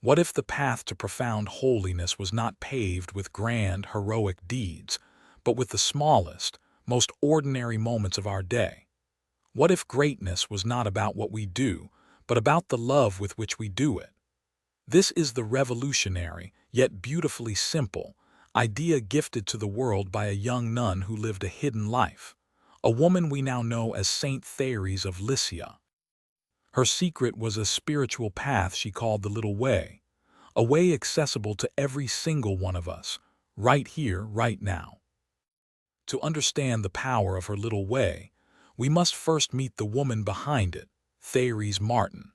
What if the path to profound holiness was not paved with grand, heroic deeds, but with the smallest, most ordinary moments of our day? What if greatness was not about what we do, but about the love with which we do it? This is the revolutionary, yet beautifully simple, idea gifted to the world by a young nun who lived a hidden life, a woman we now know as Saint Thérèse of Lisieux. Her secret was a spiritual path she called the Little Way, a way accessible to every single one of us, right here, right now. To understand the power of her little way, we must first meet the woman behind it, Thérèse Martin.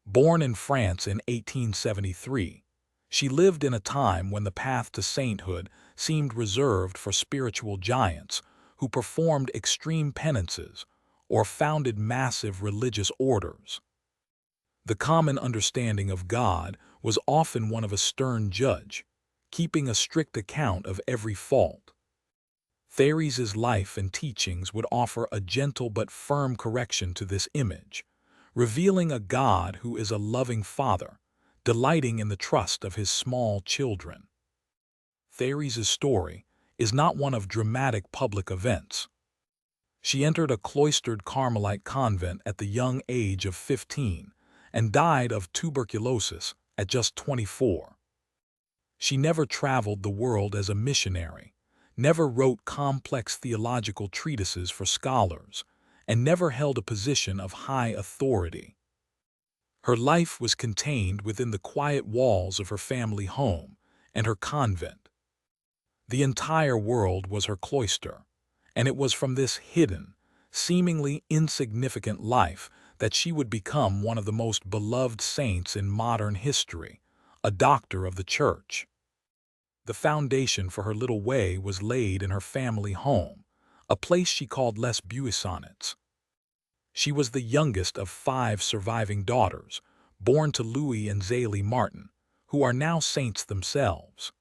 Born in France in 1873, she lived in a time when the path to sainthood seemed reserved for spiritual giants who performed extreme penances or founded massive religious orders. The common understanding of God was often one of a stern judge, keeping a strict account of every fault. Thérèse's life and teachings would offer a gentle but firm correction to this image, revealing a God who is a loving father, delighting in the trust of his small children. Thérèse's story is not one of dramatic public events. She entered a cloistered Carmelite convent at the young age of 15 and died of tuberculosis at just 24. She never traveled the world as a missionary, never wrote complex theological treatises for scholars, and never held a position of high authority. Her life was contained within the quiet walls of her family home and her convent. The entire world was her cloister, and it was from this hidden, seemingly insignificant life that she would become one of the most beloved saints in modern history, a doctor of the Church. The foundation for her little way was laid in her family home, a place she called Les Buissonnets. She was the youngest of 5 surviving daughters, born to Louis and Zélie Martin, who are now saints themselves.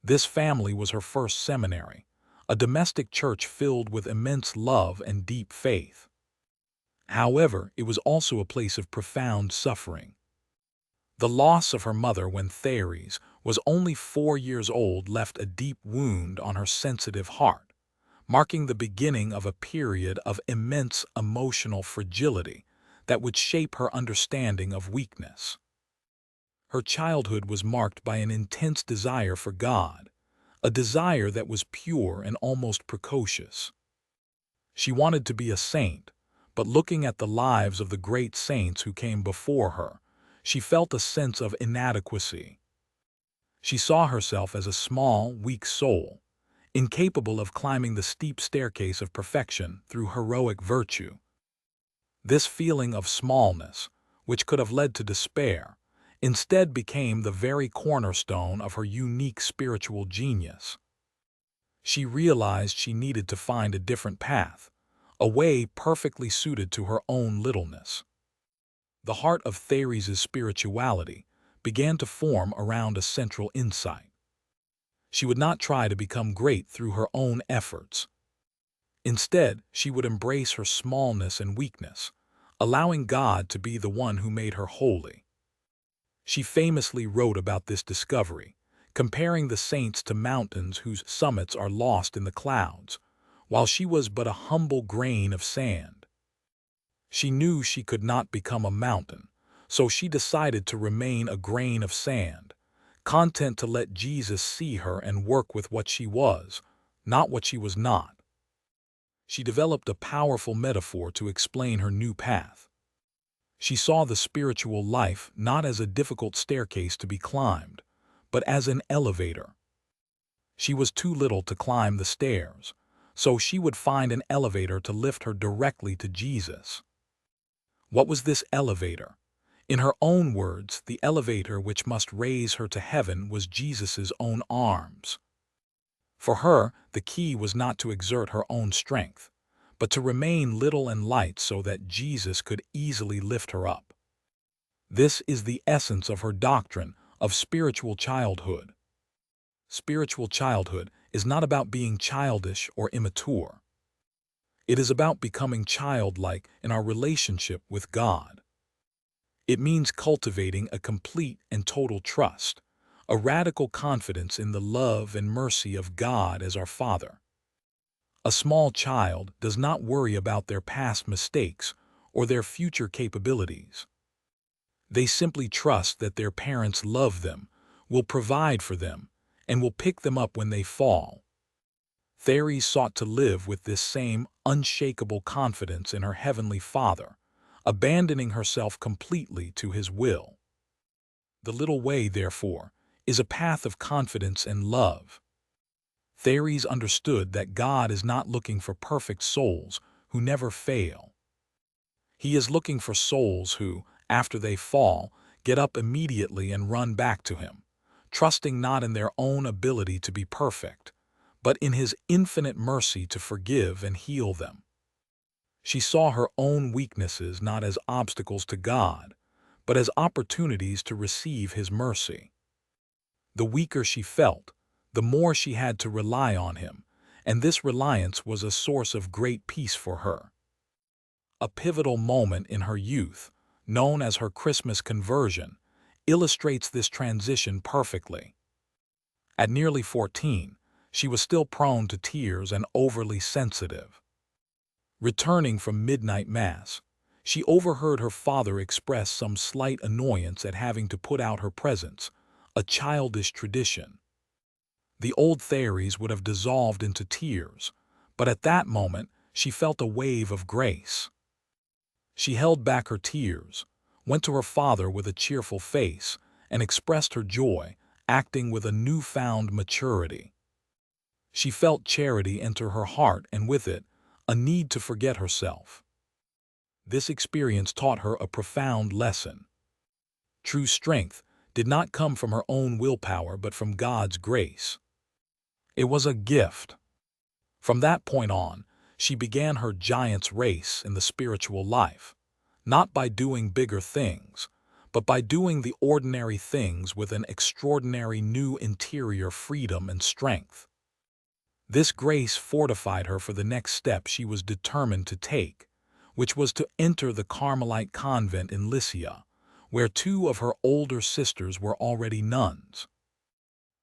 This family was her first seminary, a domestic church filled with immense love and deep faith. However, it was also a place of profound suffering. The loss of her mother when Thérèse was only 4 years old left a deep wound on her sensitive heart, marking the beginning of a period of immense emotional fragility that would shape her understanding of weakness. Her childhood was marked by an intense desire for God, a desire that was pure and almost precocious. She wanted to be a saint, but looking at the lives of the great saints who came before her, she felt a sense of inadequacy. She saw herself as a small, weak soul, incapable of climbing the steep staircase of perfection through heroic virtue. This feeling of smallness, which could have led to despair, instead became the very cornerstone of her unique spiritual genius. She realized she needed to find a different path, a way perfectly suited to her own littleness. The heart of Thérèse's spirituality began to form around a central insight. She would not try to become great through her own efforts. Instead, she would embrace her smallness and weakness, allowing God to be the one who made her holy. She famously wrote about this discovery, comparing the saints to mountains whose summits are lost in the clouds, while she was but a humble grain of sand. She knew she could not become a mountain, so she decided to remain a grain of sand, content to let Jesus see her and work with what she was, not what she was not. She developed a powerful metaphor to explain her new path. She saw the spiritual life not as a difficult staircase to be climbed, but as an elevator. She was too little to climb the stairs, so she would find an elevator to lift her directly to Jesus. What was this elevator? In her own words, the elevator which must raise her to heaven was Jesus's own arms. For her, the key was not to exert her own strength, but to remain little and light so that Jesus could easily lift her up. This is the essence of her doctrine of spiritual childhood. Spiritual childhood is not about being childish or immature. It is about becoming childlike in our relationship with God. It means cultivating a complete and total trust, a radical confidence in the love and mercy of God as our Father. A small child does not worry about their past mistakes or their future capabilities. They simply trust that their parents love them, will provide for them, and will pick them up when they fall. Thérèse sought to live with this same unshakable confidence in her Heavenly Father, abandoning herself completely to His will. The little way, therefore, is a path of confidence and love. Thérèse understood that God is not looking for perfect souls who never fail. He is looking for souls who, after they fall, get up immediately and run back to Him, trusting not in their own ability to be perfect, but in His infinite mercy to forgive and heal them. She saw her own weaknesses not as obstacles to God, but as opportunities to receive His mercy. The weaker she felt, the more she had to rely on Him, and this reliance was a source of great peace for her. A pivotal moment in her youth, known as her Christmas conversion, illustrates this transition perfectly. At nearly 14, she was still prone to tears and overly sensitive. Returning from midnight mass, she overheard her father express some slight annoyance at having to put out her presents, a childish tradition. The old Thérèse would have dissolved into tears, but at that moment she felt a wave of grace. She held back her tears, went to her father with a cheerful face, and expressed her joy, acting with a newfound maturity. She felt charity enter her heart, and with it, a need to forget herself. This experience taught her a profound lesson. True strength did not come from her own willpower but from God's grace. It was a gift. From that point on, she began her giant's race in the spiritual life, not by doing bigger things, but by doing the ordinary things with an extraordinary new interior freedom and strength. This grace fortified her for the next step she was determined to take, which was to enter the Carmelite convent in Lisieux, where two of her older sisters were already nuns.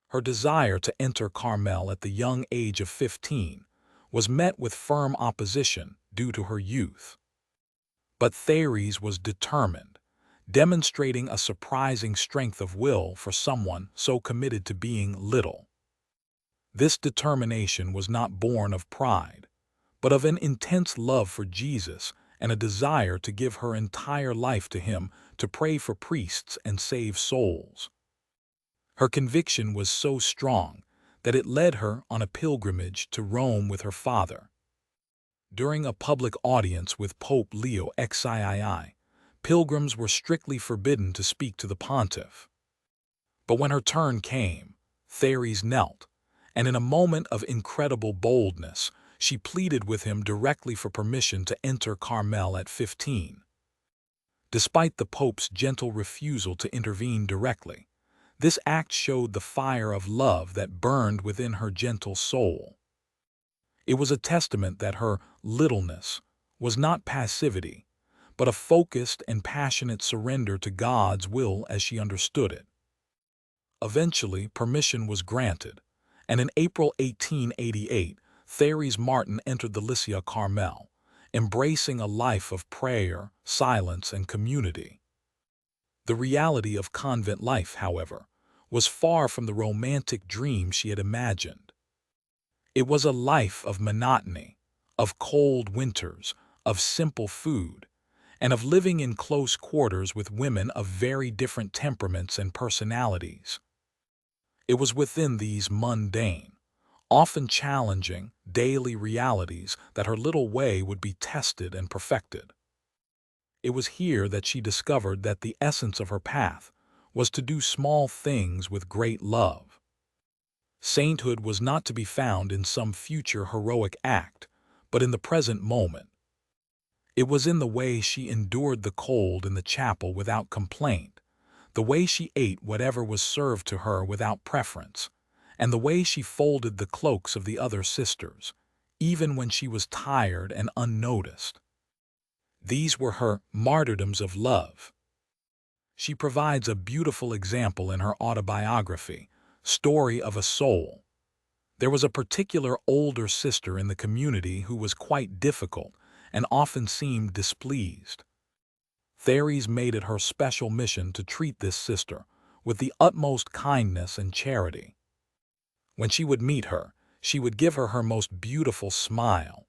Her desire to enter Carmel at the young age of 15 was met with firm opposition due to her youth. But Thérèse was determined, demonstrating a surprising strength of will for someone so committed to being little. This determination was not born of pride, but of an intense love for Jesus and a desire to give her entire life to Him, to pray for priests and save souls. Her conviction was so strong that it led her on a pilgrimage to Rome with her father. During a public audience with Pope Leo XIII, pilgrims were strictly forbidden to speak to the pontiff. But when her turn came, Thérèse knelt, and in a moment of incredible boldness, she pleaded with him directly for permission to enter Carmel at 15. Despite the Pope's gentle refusal to intervene directly, this act showed the fire of love that burned within her gentle soul. It was a testament that her littleness was not passivity, but a focused and passionate surrender to God's will as she understood it. Eventually, permission was granted, and in April 1888, Thérèse Martin entered the Lisieux Carmel, embracing a life of prayer, silence, and community. The reality of convent life, however, was far from the romantic dream she had imagined. It was a life of monotony, of cold winters, of simple food, and of living in close quarters with women of very different temperaments and personalities. It was within these mundane, often challenging, daily realities that her little way would be tested and perfected. It was here that she discovered that the essence of her path was to do small things with great love. Sainthood was not to be found in some future heroic act, but in the present moment. It was in the way she endured the cold in the chapel without complaint, the way she ate whatever was served to her without preference, and the way she folded the cloaks of the other sisters, even when she was tired and unnoticed. These were her martyrdoms of love. She provides a beautiful example in her autobiography, Story of a Soul. There was a particular older sister in the community who was quite difficult and often seemed displeased. Thérèse made it her special mission to treat this sister with the utmost kindness and charity. When she would meet her, she would give her her most beautiful smile.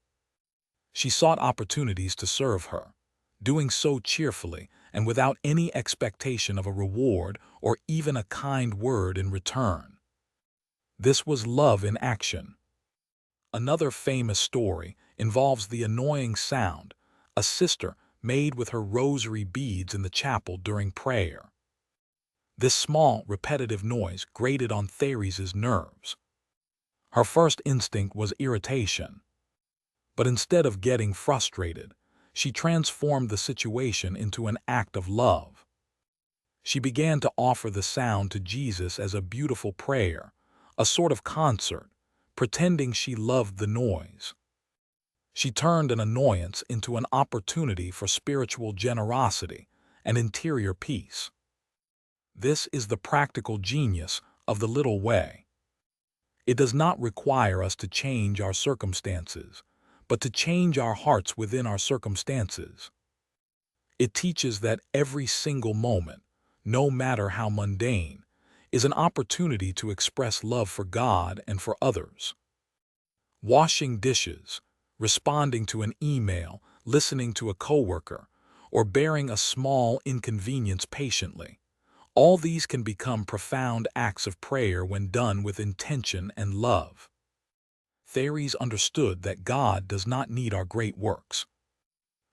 She sought opportunities to serve her, doing so cheerfully and without any expectation of a reward or even a kind word in return. This was love in action. Another famous story involves the annoying sound a sister made with her rosary beads in the chapel during prayer. This small, repetitive noise grated on Thérèse's nerves. Her first instinct was irritation. But instead of getting frustrated, she transformed the situation into an act of love. She began to offer the sound to Jesus as a beautiful prayer, a sort of concert, pretending she loved the noise. She turned an annoyance into an opportunity for spiritual generosity and interior peace. This is the practical genius of the little way. It does not require us to change our circumstances, but to change our hearts within our circumstances. It teaches that every single moment, no matter how mundane, is an opportunity to express love for God and for others. Washing dishes, responding to an email, listening to a coworker, or bearing a small inconvenience patiently, all these can become profound acts of prayer when done with intention and love. Thérèse understood that God does not need our great works.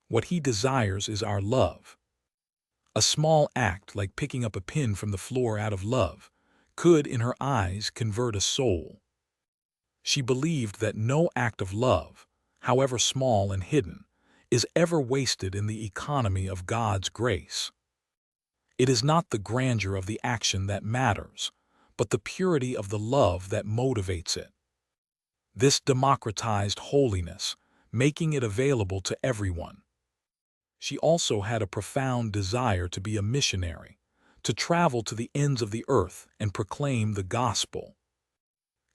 What He desires is our love. A small act like picking up a pin from the floor out of love could, in her eyes, convert a soul. She believed that no act of love, however small and hidden, is ever wasted in the economy of God's grace. It is not the grandeur of the action that matters, but the purity of the love that motivates it. This democratized holiness, making it available to everyone. She also had a profound desire to be a missionary, to travel to the ends of the earth and proclaim the gospel.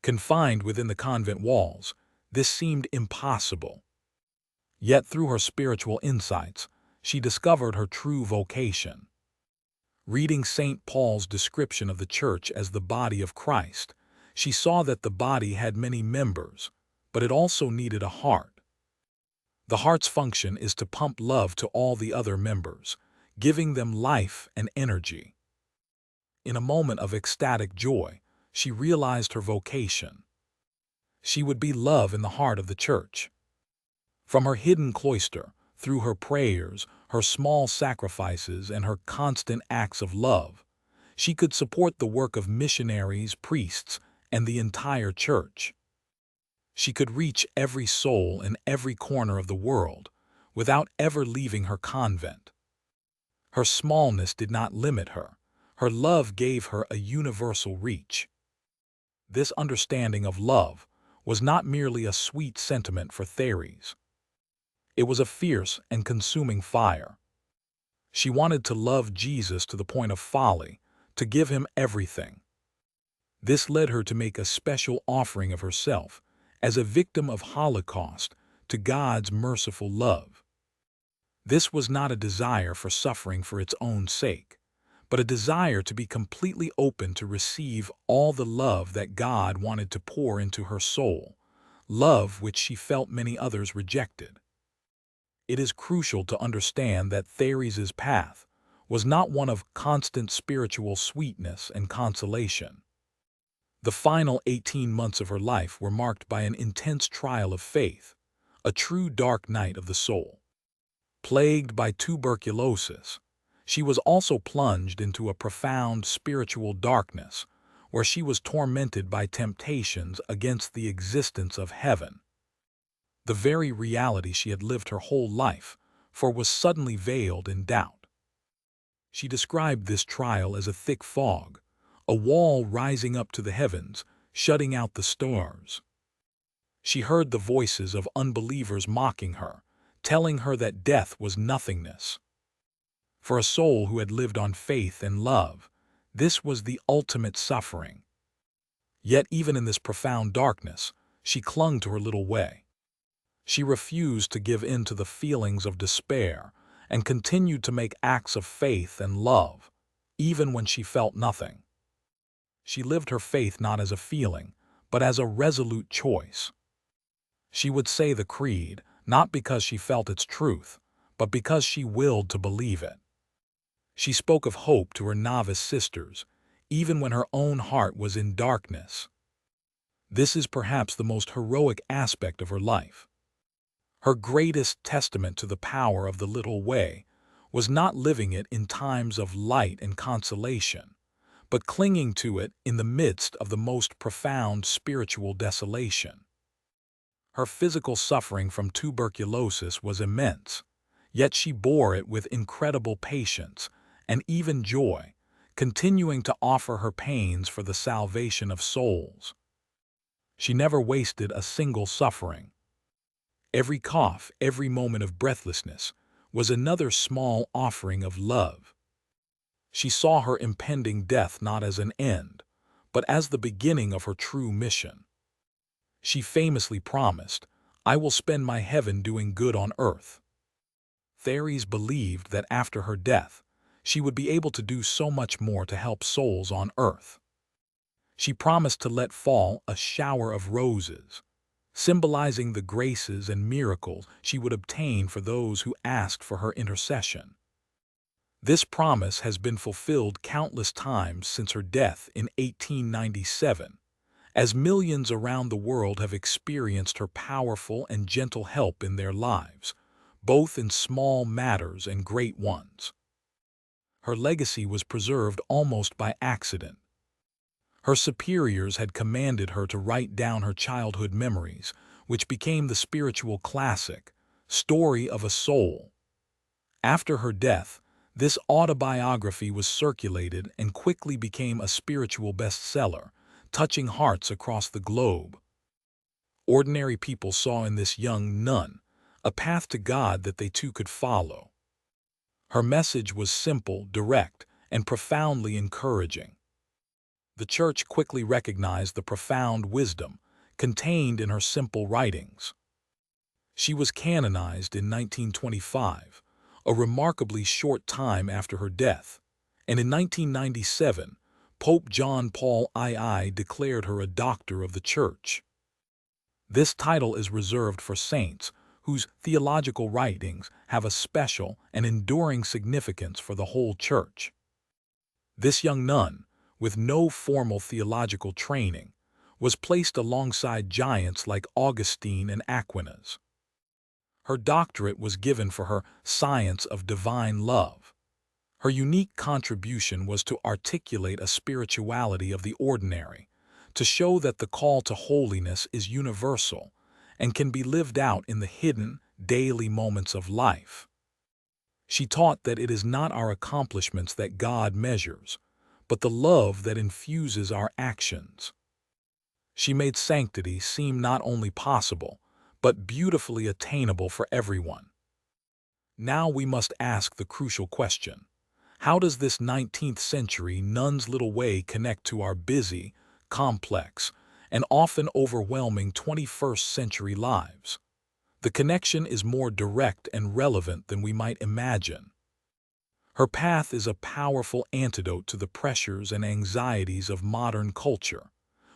Confined within the convent walls, this seemed impossible. Yet through her spiritual insights, she discovered her true vocation. Reading St. Paul's description of the church as the body of Christ, she saw that the body had many members, but it also needed a heart. The heart's function is to pump love to all the other members, giving them life and energy. In a moment of ecstatic joy, she realized her vocation. She would be love in the heart of the church. From her hidden cloister, through her prayers, her small sacrifices, and her constant acts of love, she could support the work of missionaries, priests, and the entire church. She could reach every soul in every corner of the world without ever leaving her convent. Her smallness did not limit her. Her love gave her a universal reach. This understanding of love was not merely a sweet sentiment for Thérèse. It was a fierce and consuming fire. She wanted to love Jesus to the point of folly, to give him everything. This led her to make a special offering of herself as a victim of Holocaust to God's merciful love. This was not a desire for suffering for its own sake, but a desire to be completely open to receive all the love that God wanted to pour into her soul, love which she felt many others rejected. It is crucial to understand that Thérèse's path was not one of constant spiritual sweetness and consolation. The final 18 months of her life were marked by an intense trial of faith, a true dark night of the soul. Plagued by tuberculosis, she was also plunged into a profound spiritual darkness, where she was tormented by temptations against the existence of heaven. The very reality she had lived her whole life for was suddenly veiled in doubt. She described this trial as a thick fog, a wall rising up to the heavens, shutting out the stars. She heard the voices of unbelievers mocking her, telling her that death was nothingness. For a soul who had lived on faith and love, this was the ultimate suffering. Yet even in this profound darkness, she clung to her little way. She refused to give in to the feelings of despair and continued to make acts of faith and love, even when she felt nothing. She lived her faith not as a feeling, but as a resolute choice. She would say the creed, not because she felt its truth, but because she willed to believe it. She spoke of hope to her novice sisters, even when her own heart was in darkness. This is perhaps the most heroic aspect of her life. Her greatest testament to the power of the little way was not living it in times of light and consolation, but clinging to it in the midst of the most profound spiritual desolation. Her physical suffering from tuberculosis was immense, yet she bore it with incredible patience and even joy, continuing to offer her pains for the salvation of souls. She never wasted a single suffering. Every cough, every moment of breathlessness was another small offering of love. She saw her impending death not as an end, but as the beginning of her true mission. She famously promised, "I will spend my heaven doing good on earth." Thérèse believed that after her death, she would be able to do so much more to help souls on earth. She promised to let fall a shower of roses, symbolizing the graces and miracles she would obtain for those who asked for her intercession. This promise has been fulfilled countless times since her death in 1897, as millions around the world have experienced her powerful and gentle help in their lives, both in small matters and great ones. Her legacy was preserved almost by accident. Her superiors had commanded her to write down her childhood memories, which became the spiritual classic, Story of a Soul. After her death, this autobiography was circulated and quickly became a spiritual bestseller, touching hearts across the globe. Ordinary people saw in this young nun a path to God that they too could follow. Her message was simple, direct, and profoundly encouraging. The Church quickly recognized the profound wisdom contained in her simple writings. She was canonized in 1925, a remarkably short time after her death, and in 1997, Pope John Paul II declared her a Doctor of the Church. This title is reserved for saints whose theological writings have a special and enduring significance for the whole Church. This young nun, with no formal theological training, was placed alongside giants like Augustine and Aquinas. Her doctorate was given for her science of divine love. Her unique contribution was to articulate a spirituality of the ordinary, to show that the call to holiness is universal and can be lived out in the hidden, daily moments of life. She taught that it is not our accomplishments that God measures, but the love that infuses our actions. She made sanctity seem not only possible, but beautifully attainable for everyone. Now we must ask the crucial question: how does this 19th century nun's little way connect to our busy, complex, and often overwhelming 21st century lives? The connection is more direct and relevant than we might imagine. Her path is a powerful antidote to the pressures and anxieties of modern culture,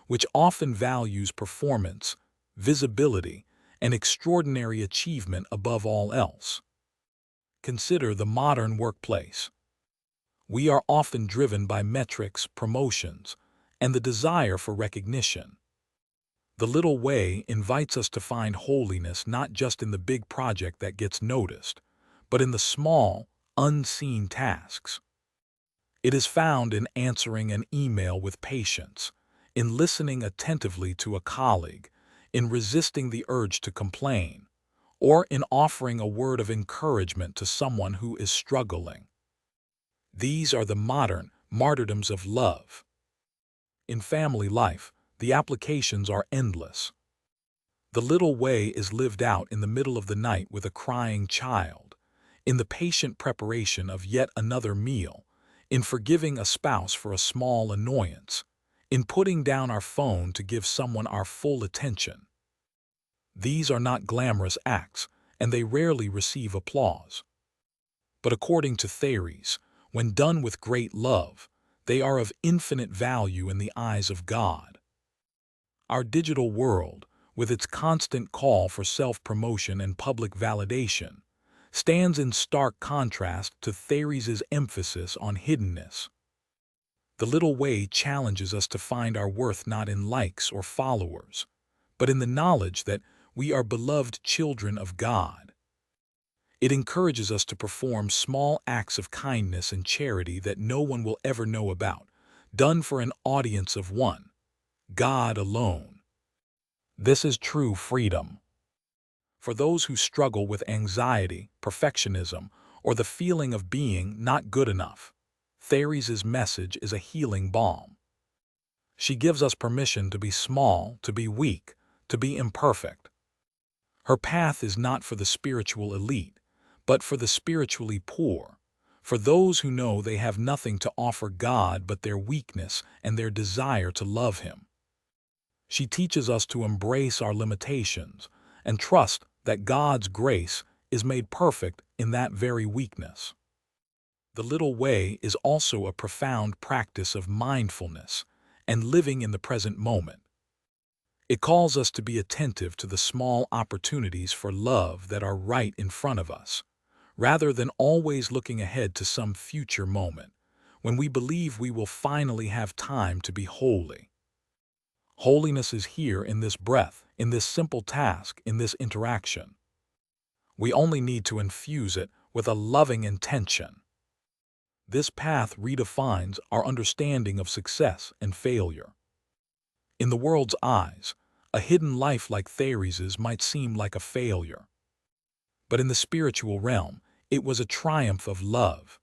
which often values performance, visibility, and extraordinary achievement above all else. Consider the modern workplace. We are often driven by metrics, promotions, and the desire for recognition. The little way invites us to find holiness not just in the big project that gets noticed, but in the small, unseen tasks. It is found in answering an email with patience, in listening attentively to a colleague, in resisting the urge to complain, or in offering a word of encouragement to someone who is struggling. These are the modern martyrdoms of love. In family life, the applications are endless. The little way is lived out in the middle of the night with a crying child, in the patient preparation of yet another meal, in forgiving a spouse for a small annoyance, in putting down our phone to give someone our full attention. These are not glamorous acts, and they rarely receive applause. But according to Thérèse, when done with great love, they are of infinite value in the eyes of God. Our digital world, with its constant call for self-promotion and public validation, stands in stark contrast to Thérèse's emphasis on hiddenness. The little way challenges us to find our worth not in likes or followers, but in the knowledge that we are beloved children of God. It encourages us to perform small acts of kindness and charity that no one will ever know about, done for an audience of one, God alone. This is true freedom. For those who struggle with anxiety, perfectionism, or the feeling of being not good enough, Thérèse's message is a healing balm. She gives us permission to be small, to be weak, to be imperfect. Her path is not for the spiritual elite, but for the spiritually poor, for those who know they have nothing to offer God but their weakness and their desire to love Him. She teaches us to embrace our limitations and trust that God's grace is made perfect in that very weakness. The little way is also a profound practice of mindfulness and living in the present moment. It calls us to be attentive to the small opportunities for love that are right in front of us, rather than always looking ahead to some future moment, when we believe we will finally have time to be holy. Holiness is here in this breath, in this simple task, in this interaction. We only need to infuse it with a loving intention. This path redefines our understanding of success and failure. In the world's eyes, a hidden life like Thérèse's might seem like a failure. But in the spiritual realm, it was a triumph of love.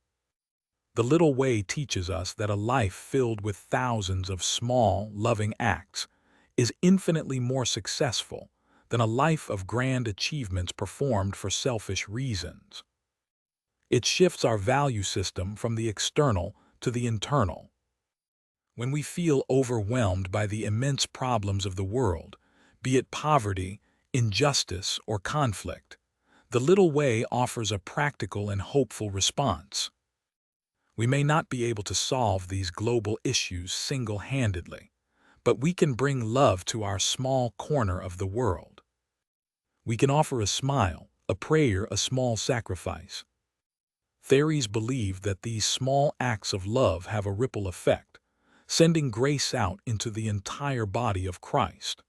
The little way teaches us that a life filled with thousands of small, loving acts is infinitely more successful than a life of grand achievements performed for selfish reasons. It shifts our value system from the external to the internal. When we feel overwhelmed by the immense problems of the world, be it poverty, injustice, or conflict, the little way offers a practical and hopeful response. We may not be able to solve these global issues single-handedly, but we can bring love to our small corner of the world. We can offer a smile, a prayer, a small sacrifice. Thérèse believed that these small acts of love have a ripple effect, sending grace out into the entire body of Christ.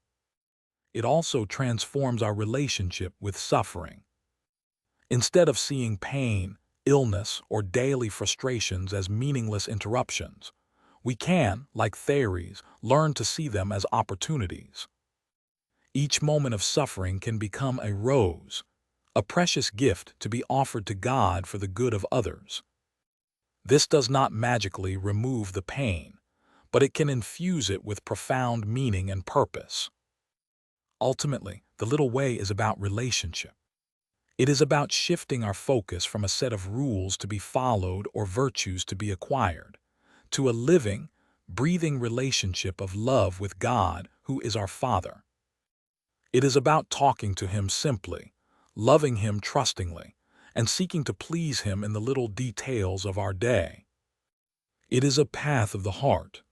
It also transforms our relationship with suffering. Instead of seeing pain, illness, or daily frustrations as meaningless interruptions, we can, like Thérèse, learn to see them as opportunities. Each moment of suffering can become a rose, a precious gift to be offered to God for the good of others. This does not magically remove the pain, but it can infuse it with profound meaning and purpose. Ultimately, the little way is about relationship. It is about shifting our focus from a set of rules to be followed or virtues to be acquired, to a living, breathing relationship of love with God, who is our Father. It is about talking to Him simply, loving Him trustingly, and seeking to please Him in the little details of our day. It is a path of the heart.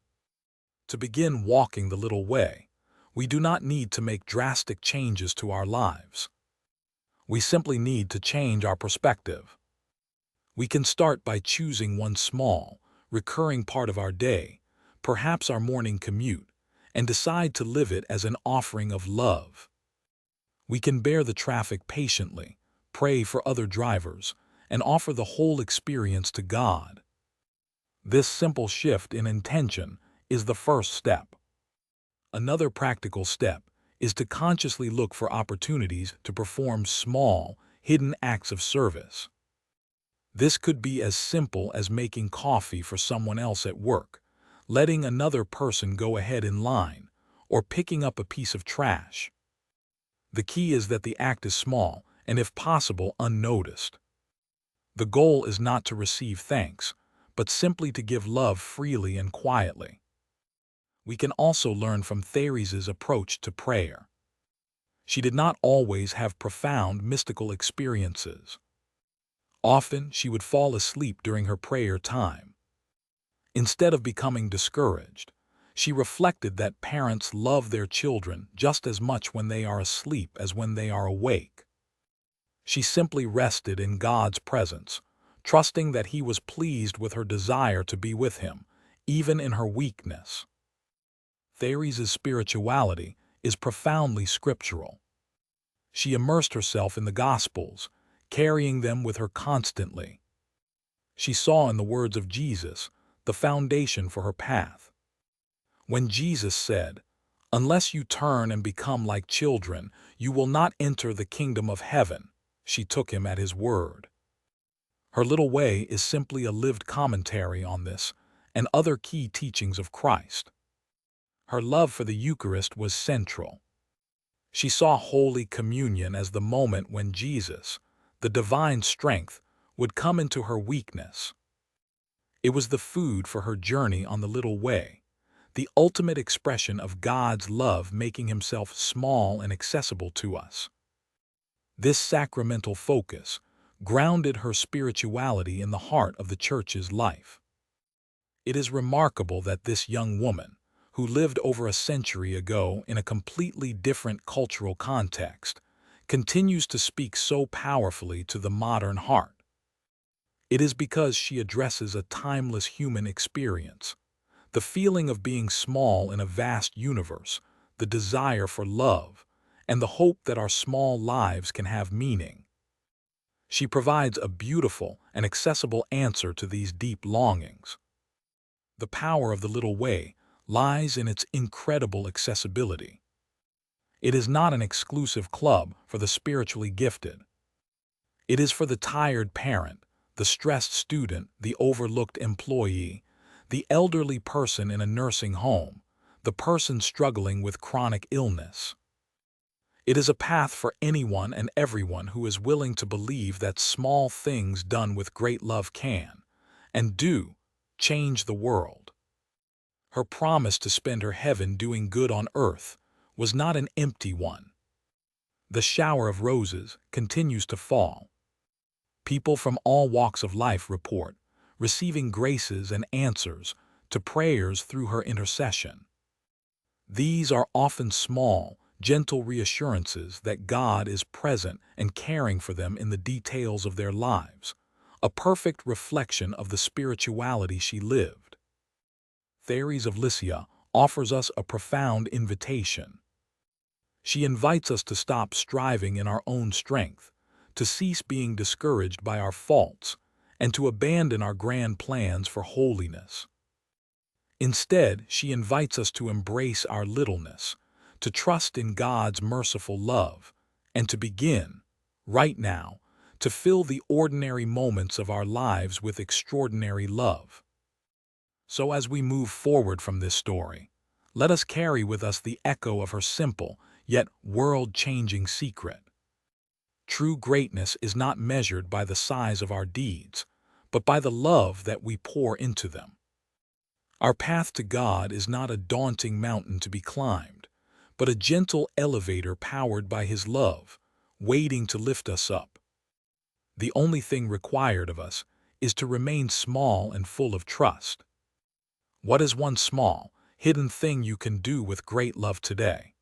To begin walking the little way, we do not need to make drastic changes to our lives. We simply need to change our perspective. We can start by choosing one small, recurring part of our day, perhaps our morning commute, and decide to live it as an offering of love. We can bear the traffic patiently, pray for other drivers, and offer the whole experience to God. This simple shift in intention is the first step. Another practical step is to consciously look for opportunities to perform small, hidden acts of service. This could be as simple as making coffee for someone else at work, letting another person go ahead in line, or picking up a piece of trash. The key is that the act is small and, if possible, unnoticed. The goal is not to receive thanks, but simply to give love freely and quietly. We can also learn from Thérèse's approach to prayer. She did not always have profound mystical experiences. Often she would fall asleep during her prayer time. Instead of becoming discouraged, she reflected that parents love their children just as much when they are asleep as when they are awake. She simply rested in God's presence, trusting that He was pleased with her desire to be with Him, even in her weakness. Thérèse's spirituality is profoundly scriptural. She immersed herself in the Gospels, carrying them with her constantly. She saw in the words of Jesus the foundation for her path. When Jesus said, "Unless you turn and become like children, you will not enter the kingdom of heaven," she took him at his word. Her little way is simply a lived commentary on this and other key teachings of Christ. Her love for the Eucharist was central. She saw Holy Communion as the moment when Jesus, the divine strength, would come into her weakness. It was the food for her journey on the little way, the ultimate expression of God's love making Himself small and accessible to us. This sacramental focus grounded her spirituality in the heart of the Church's life. It is remarkable that this young woman, who lived over a century ago in a completely different cultural context, continues to speak so powerfully to the modern heart. It is because she addresses a timeless human experience, the feeling of being small in a vast universe, the desire for love, and the hope that our small lives can have meaning. She provides a beautiful and accessible answer to these deep longings. The power of the little way lies in its incredible accessibility. It is not an exclusive club for the spiritually gifted. It is for the tired parent, the stressed student, the overlooked employee, the elderly person in a nursing home, the person struggling with chronic illness. It is a path for anyone and everyone who is willing to believe that small things done with great love can, and do, change the world. Her promise to spend her heaven doing good on earth was not an empty one. The shower of roses continues to fall. People from all walks of life report, receiving graces and answers to prayers through her intercession. These are often small, gentle reassurances that God is present and caring for them in the details of their lives, a perfect reflection of the spirituality she lived. Thérèse of Lisieux offers us a profound invitation. She invites us to stop striving in our own strength, to cease being discouraged by our faults, and to abandon our grand plans for holiness. Instead, she invites us to embrace our littleness, to trust in God's merciful love, and to begin, right now, to fill the ordinary moments of our lives with extraordinary love. So as we move forward from this story, let us carry with us the echo of her simple, yet world-changing secret. True greatness is not measured by the size of our deeds, but by the love that we pour into them. Our path to God is not a daunting mountain to be climbed, but a gentle elevator powered by His love, waiting to lift us up. The only thing required of us is to remain small and full of trust. What is one small, hidden thing you can do with great love today?